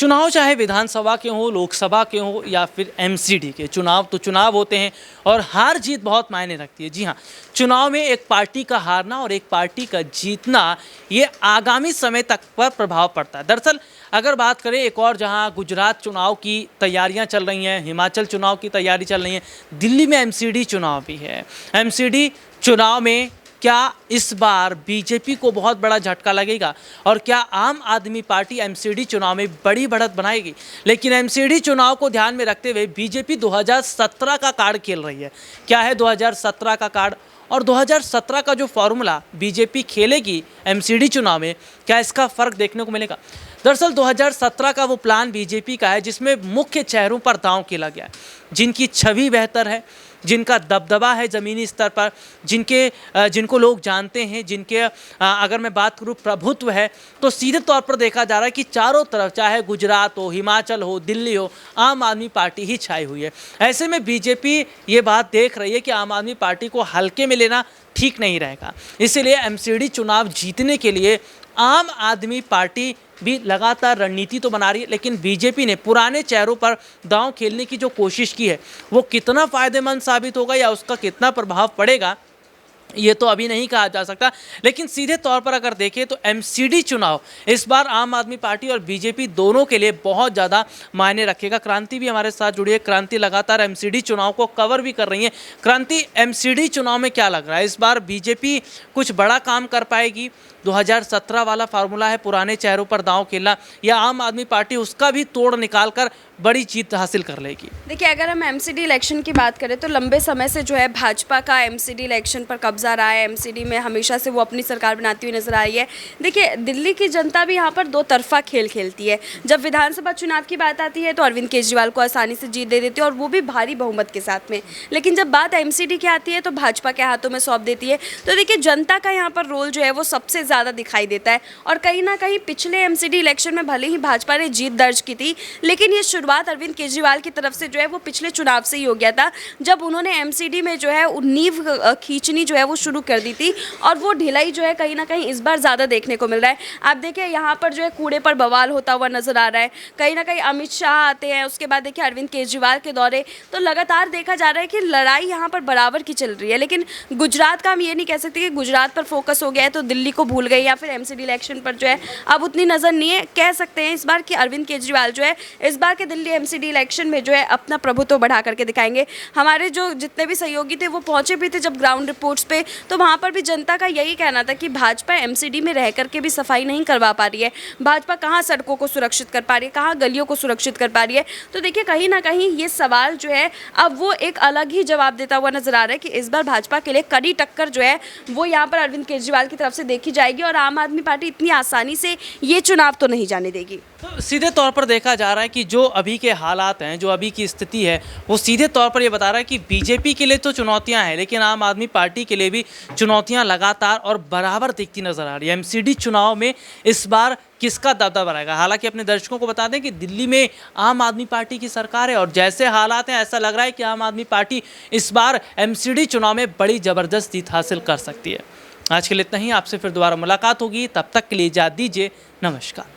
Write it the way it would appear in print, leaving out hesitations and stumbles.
चुनाव चाहे विधानसभा के हों, लोकसभा के हों या फिर एमसीडी के चुनाव, तो चुनाव होते हैं और हार जीत बहुत मायने रखती है। जी हाँ, चुनाव में एक पार्टी का हारना और एक पार्टी का जीतना ये आगामी समय तक पर प्रभाव पड़ता है। दरअसल अगर बात करें एक और, जहां गुजरात चुनाव की तैयारियां चल रही हैं, हिमाचल चुनाव की तैयारी चल रही है, दिल्ली में एमसीडी चुनाव भी है। एमसीडी चुनाव में क्या इस बार बीजेपी को बहुत बड़ा झटका लगेगा और क्या आम आदमी पार्टी एमसीडी चुनाव में बड़ी बढ़त बनाएगी? लेकिन एमसीडी चुनाव को ध्यान में रखते हुए बीजेपी 2017 का कार्ड खेल रही है। क्या है 2017 का कार्ड और 2017 का जो फॉर्मूला बीजेपी खेलेगी एमसीडी चुनाव में, क्या इसका फर्क देखने को मिलेगा? दरअसल 2017 का वो प्लान बीजेपी का है जिसमें मुख्य चेहरों पर दांव खेला गया है, जिनकी छवि बेहतर है, जिनका दबदबा है ज़मीनी स्तर पर, जिनको लोग जानते हैं, जिनके अगर मैं बात करूँ प्रभुत्व है, तो सीधे तौर पर देखा जा रहा है कि चारों तरफ, चाहे गुजरात हो, हिमाचल हो, दिल्ली हो, आम आदमी पार्टी ही छाई हुई है। ऐसे में बीजेपी ये बात देख रही है कि आम आदमी पार्टी को हल्के में लेना ठीक नहीं रहेगा। इसीलिए एमसीडी चुनाव जीतने के लिए आम आदमी पार्टी भी लगातार रणनीति तो बना रही है, लेकिन बीजेपी ने पुराने चेहरों पर दांव खेलने की जो कोशिश की है वो कितना फ़ायदेमंद साबित होगा या उसका कितना प्रभाव पड़ेगा ये तो अभी नहीं कहा जा सकता। लेकिन सीधे तौर पर अगर देखें तो एमसीडी चुनाव इस बार आम आदमी पार्टी और बीजेपी दोनों के लिए बहुत ज़्यादा मायने रखेगा। क्रांति भी हमारे साथ जुड़ी है। क्रांति लगातार एमसीडी चुनाव को कवर भी कर रही है। क्रांति, एमसीडी चुनाव में क्या लग रहा है, इस बार बीजेपी कुछ बड़ा काम कर पाएगी? 2017 वाला फार्मूला है पुराने चेहरों पर दांव खेलना, या आम आदमी पार्टी उसका भी तोड़ निकाल कर बड़ी जीत हासिल कर लेगी? देखिए, अगर हम एमसीडी इलेक्शन की बात करें तो लंबे समय से जो है भाजपा का एमसीडी इलेक्शन पर कब्जा रहा है। एमसीडी में हमेशा से वो अपनी सरकार बनाती हुई नजर आ रही है। देखिए, दिल्ली की जनता भी यहाँ पर दो तरफा खेल खेलती है। जब विधानसभा चुनाव की बात आती है तो अरविंद केजरीवाल को आसानी से जीत दे देती है और वो भी भारी बहुमत के साथ में। लेकिन जब बात एमसीडी की आती है तो भाजपा के हाथों में सौंप देती है। तो देखिए, जनता का यहाँ पर रोल जो है वो सबसे ज़्यादा दिखाई देता है। और कहीं ना कहीं पिछले एमसीडी इलेक्शन में भले ही भाजपा ने जीत दर्ज की थी, लेकिन ये शुरुआत अरविंद केजरीवाल की तरफ से जो है वो पिछले चुनाव से ही हो गया था, जब उन्होंने एमसीडी में जो है नींव खींचनी जो है वो शुरू कर दी थी। और वो ढिलाई जो है कहीं ना कहीं इस बार ज़्यादा देखने को मिल रहा है। आप देखिए, यहाँ पर जो है कूड़े पर बवाल होता हुआ नजर आ रहा है। कहीं ना कहीं अमित शाह आते हैं, उसके बाद देखिए अरविंद केजरीवाल के दौरे, तो लगातार देखा जा रहा है कि लड़ाई यहाँ पर बराबर की चल रही है। लेकिन गुजरात का हम ये नहीं कह सकते कि गुजरात पर फोकस हो गया है तो दिल्ली को भूल गई, या फिर एमसीडी इलेक्शन पर जो है अब उतनी नज़र नहीं है। कह सकते हैं इस बार कि अरविंद केजरीवाल जो है इस बार के दिल्ली एमसीडी इलेक्शन में जो है अपना प्रभुत्व बढ़ा करके दिखाएंगे। हमारे जो जितने भी सहयोगी थे वो पहुंचे भी थे जब ग्राउंड रिपोर्ट्स पे, तो वहां पर भी जनता का यही कहना था कि भाजपा एमसीडी में रह करके भी सफाई नहीं करवा पा रही है। भाजपा कहां सड़कों को सुरक्षित कर पा रही है, कहां गलियों को सुरक्षित कर पा रही है। तो देखिए, कहीं ना कहीं ये सवाल जो है अब वो एक अलग ही जवाब देता हुआ नजर आ रहा है कि इस बार भाजपा के लिए कड़ी टक्कर जो है वो यहाँ पर अरविंद केजरीवाल की तरफ से देखी जाएगी और आम आदमी पार्टी इतनी आसानी से ये चुनाव तो नहीं जाने देगी। तो सीधे तौर पर देखा जा रहा है कि जो अभी के हालात हैं, जो अभी की स्थिति है, वो सीधे तौर पर ये बता रहा है कि बीजेपी के लिए तो चुनौतियां हैं, लेकिन आम आदमी पार्टी के लिए भी चुनौतियां लगातार और बराबर दिखती नजर आ रही है। एमसीडी चुनाव में इस बार किसका दबदबा रहेगा? हालांकि अपने दर्शकों को बता दें कि दिल्ली में आम आदमी पार्टी की सरकार है और जैसे हालात हैं ऐसा लग रहा है कि आम आदमी पार्टी इस बार एमसीडी चुनाव में बड़ी ज़बरदस्त जीत हासिल कर सकती है। आज के लिए इतना ही। आपसे फिर दोबारा मुलाकात होगी, तब तक के लिए इजाज़त दीजिए। नमस्कार।